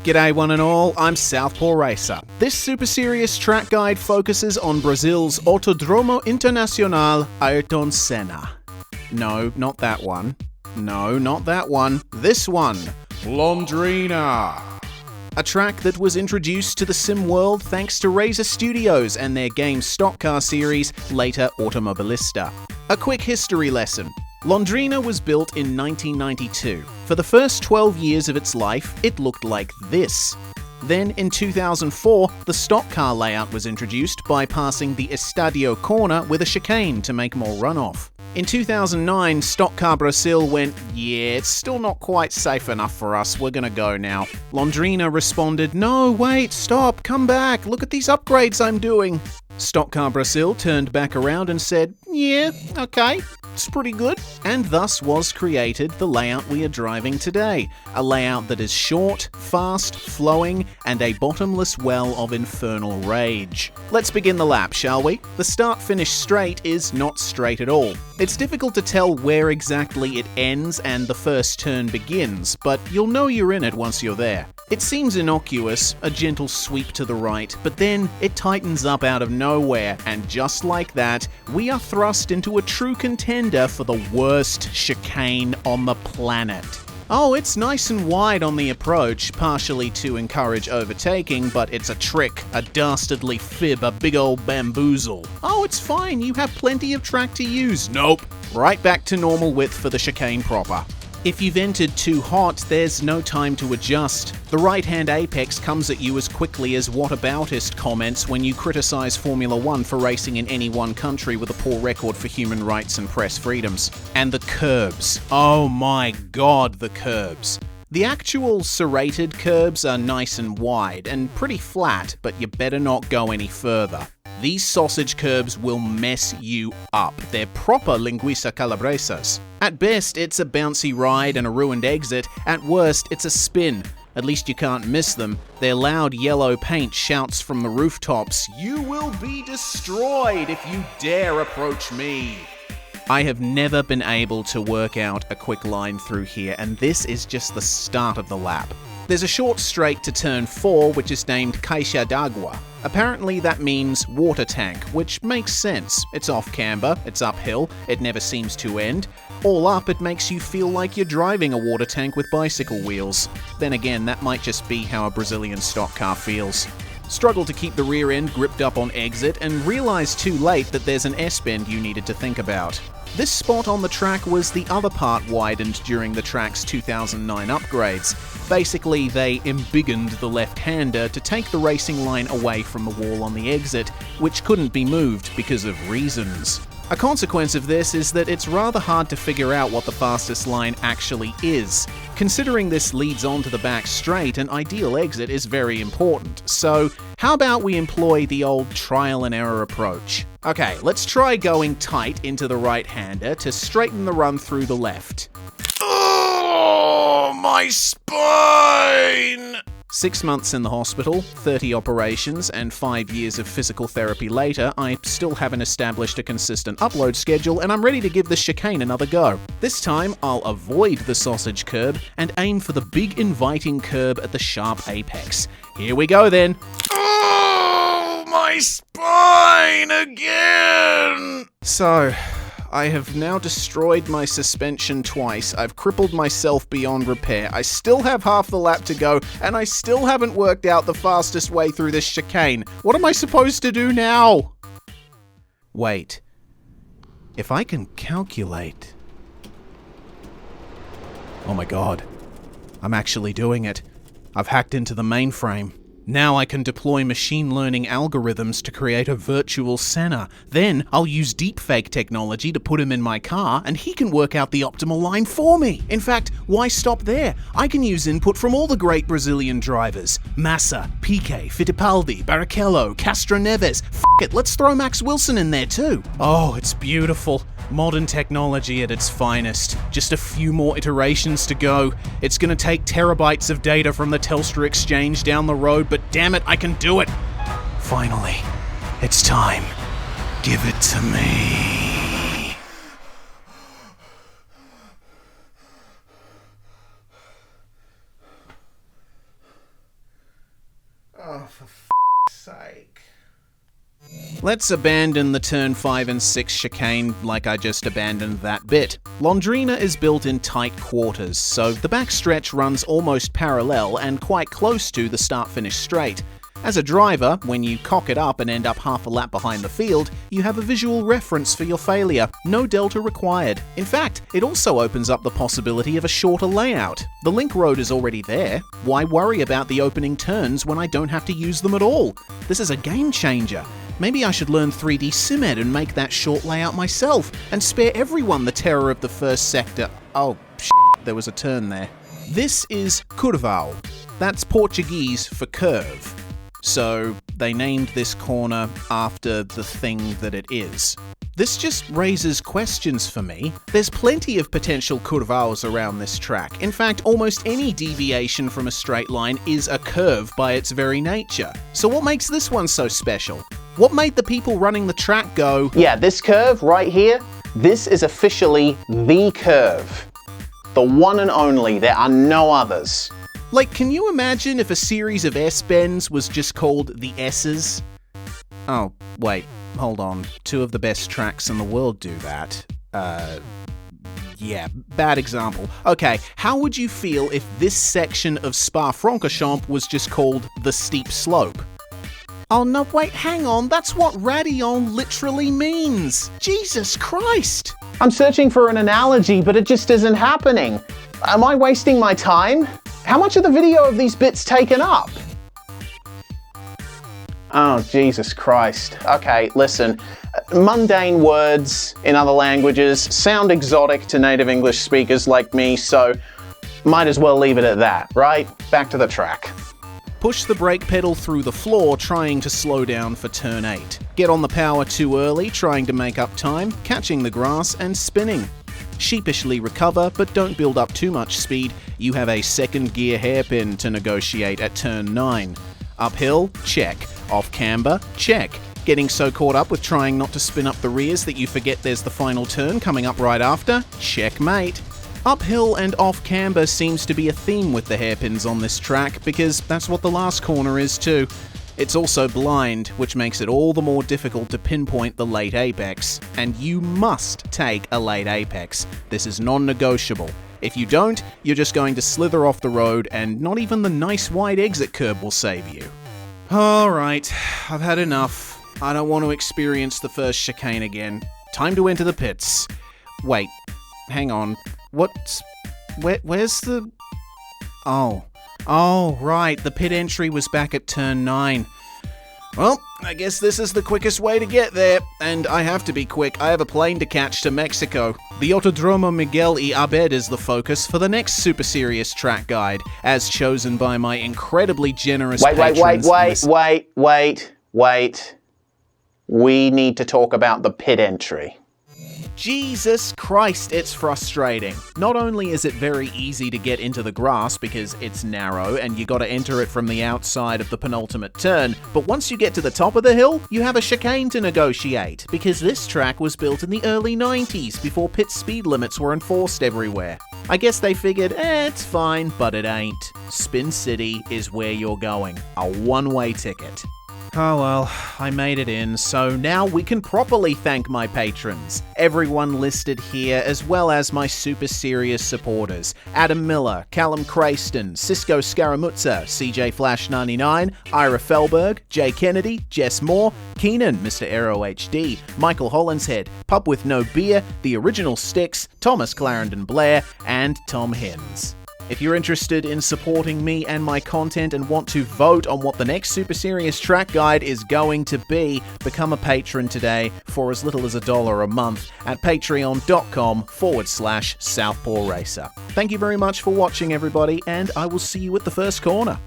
G'day one and all, I'm SouthPawRacer. This super serious track guide focuses on Brazil's Autódromo Internacional Ayrton Senna. No, not that one. No, not that one. This one. Londrina. A track that was introduced to the sim world thanks to Razer Studios and their game stock car series, later Automobilista. A quick history lesson. Londrina was built in 1992. For the first 12 years of its life, it looked like this. Then, in 2004, the stock car layout was introduced, bypassing the Estadio corner with a chicane to make more runoff. In 2009, Stock Car Brazil went, yeah, it's still not quite safe enough for us, we're gonna go now. Londrina responded, no, wait, stop, come back, look at these upgrades I'm doing. Stock Car Brazil turned back around and said, yeah, okay, it's pretty good. And thus was created the layout we are driving today. A layout that is short, fast, flowing, and a bottomless well of infernal rage. Let's begin the lap, shall we? The start-finish straight is not straight at all. It's difficult to tell where exactly it ends and the first turn begins, but you'll know you're in it once you're there. It seems innocuous, a gentle sweep to the right, but then it tightens up out of nowhere, and just like that, we are thrust into a true contender for the worst chicane on the planet. Oh, it's nice and wide on the approach, partially to encourage overtaking, but it's a trick, a dastardly fib, a big old bamboozle. Oh, it's fine, you have plenty of track to use. Nope. Right back to normal width for the chicane proper. If you've entered too hot, there's no time to adjust. The right-hand apex comes at you as quickly as whataboutist comments when you criticize Formula One for racing in any one country with a poor record for human rights and press freedoms. And the curbs. Oh my god, the curbs. The actual serrated curbs are nice and wide and pretty flat, but you better not go any further. These sausage curbs will mess you up. They're proper linguiça calabresas. At best, it's a bouncy ride and a ruined exit. At worst, it's a spin. At least you can't miss them. Their loud yellow paint shouts from the rooftops, "You will be destroyed if you dare approach me." I have never been able to work out a quick line through here, and this is just the start of the lap. There's a short straight to turn 4, which is named Caixa d'Água. Apparently that means water tank, which makes sense. It's off camber, it's uphill, it never seems to end. All up, it makes you feel like you're driving a water tank with bicycle wheels. Then again, that might just be how a Brazilian stock car feels. Struggle to keep the rear end gripped up on exit and realize too late that there's an S-bend you needed to think about. This spot on the track was the other part widened during the track's 2009 upgrades. Basically, they embiggened the left-hander to take the racing line away from the wall on the exit, which couldn't be moved because of reasons. A consequence of this is that it's rather hard to figure out what the fastest line actually is. Considering this leads on to the back straight, an ideal exit is very important. So, how about we employ the old trial and error approach? Okay, let's try going tight into the right-hander to straighten the run through the left. Oh, my spine! 6 months in the hospital, 30 operations, and 5 years of physical therapy later, I still haven't established a consistent upload schedule, and I'm ready to give this chicane another go. This time, I'll avoid the sausage curb and aim for the big inviting curb at the sharp apex. Here we go then. Oh, my spine again! So, I have now destroyed my suspension twice, I've crippled myself beyond repair, I still have half the lap to go, and I still haven't worked out the fastest way through this chicane. What am I supposed to do now? Wait. If I can calculate... Oh my god. I'm actually doing it. I've hacked into the mainframe. Now I can deploy machine learning algorithms to create a virtual Senna. Then I'll use deepfake technology to put him in my car, and he can work out the optimal line for me. In fact, why stop there? I can use input from all the great Brazilian drivers. Massa, Piquet, Fittipaldi, Barrichello, Castroneves. F*** it, let's throw Max Wilson in there too. Oh, it's beautiful. Modern technology at its finest. Just a few more iterations to go. It's gonna take terabytes of data from the Telstra exchange down the road, but damn it, I can do it! Finally, it's time. Give it to me. for f***'s sake. Let's abandon the turn 5 and 6 chicane like I just abandoned that bit. Londrina is built in tight quarters, so the backstretch runs almost parallel and quite close to the start-finish straight. As a driver, when you cock it up and end up half a lap behind the field, you have a visual reference for your failure. No delta required. In fact, it also opens up the possibility of a shorter layout. The link road is already there. Why worry about the opening turns when I don't have to use them at all? This is a game changer. Maybe I should learn 3D SimEd and make that short layout myself, and spare everyone the terror of the first sector. Oh, there was a turn there. This is curval. That's Portuguese for curve. So they named this corner after the thing that it is. This just raises questions for me. There's plenty of potential curvals around this track. In fact, almost any deviation from a straight line is a curve by its very nature. So what makes this one so special? What made the people running the track go, yeah, this curve right here, this is officially the curve. The one and only, there are no others. Like, can you imagine if a series of S-bends was just called the S's? Oh, wait, hold on. 2 of the best tracks in the world do that. Yeah, bad example. Okay, how would you feel if this section of Spa-Francorchamps was just called the steep slope? Oh no, wait, hang on, that's what Radillon literally means! Jesus Christ! I'm searching for an analogy, but it just isn't happening. Am I wasting my time? How much of the video of these bits taken up? Oh, Jesus Christ. Okay, listen. Mundane words in other languages sound exotic to native English speakers like me, so might as well leave it at that, right? Back to the track. Push the brake pedal through the floor trying to slow down for turn 8. Get on the power too early trying to make up time, catching the grass and spinning. Sheepishly recover, but don't build up too much speed. You have a second gear hairpin to negotiate at turn 9. Uphill? Check. Off camber? Check. Getting so caught up with trying not to spin up the rears that you forget there's the final turn coming up right after? Checkmate. Uphill and off camber seems to be a theme with the hairpins on this track, because that's what the last corner is too. It's also blind, which makes it all the more difficult to pinpoint the late apex. And you must take a late apex. This is non-negotiable. If you don't, you're just going to slither off the road, and not even the nice wide exit curb will save you. Alright, I've had enough. I don't want to experience the first chicane again. Time to enter the pits. Wait, hang on. Where's the... Oh, right, the pit entry was back at turn 9. Well, I guess this is the quickest way to get there, and I have to be quick. I have a plane to catch to Mexico. The Autodromo Miguel y Abed is the focus for the next super serious track guide, as chosen by my incredibly generous patrons. Wait. We need to talk about the pit entry. Jesus Christ, it's frustrating. Not only is it very easy to get into the grass because it's narrow and you gotta enter it from the outside of the penultimate turn, but once you get to the top of the hill, you have a chicane to negotiate, because this track was built in the early 90s before pit speed limits were enforced everywhere. I guess they figured, it's fine, but it ain't. Spin City is where you're going. A one-way ticket. Oh well, I made it in, so now we can properly thank my patrons. Everyone listed here, as well as my super serious supporters. Adam Miller, Callum Crayston, Cisco Scaramuzza, CJ Flash 99, Ira Felberg, Jay Kennedy, Jess Moore, Keenan, Mr. Aero HD, Michael Hollinshead, Pub with No Beer, The Original Sticks, Thomas Clarendon Blair, and Tom Hins. If you're interested in supporting me and my content and want to vote on what the next super serious track guide is going to be, become a patron today for as little as $1 a month at patreon.com/SouthPawRacer. Thank you very much for watching, everybody, and I will see you at the first corner.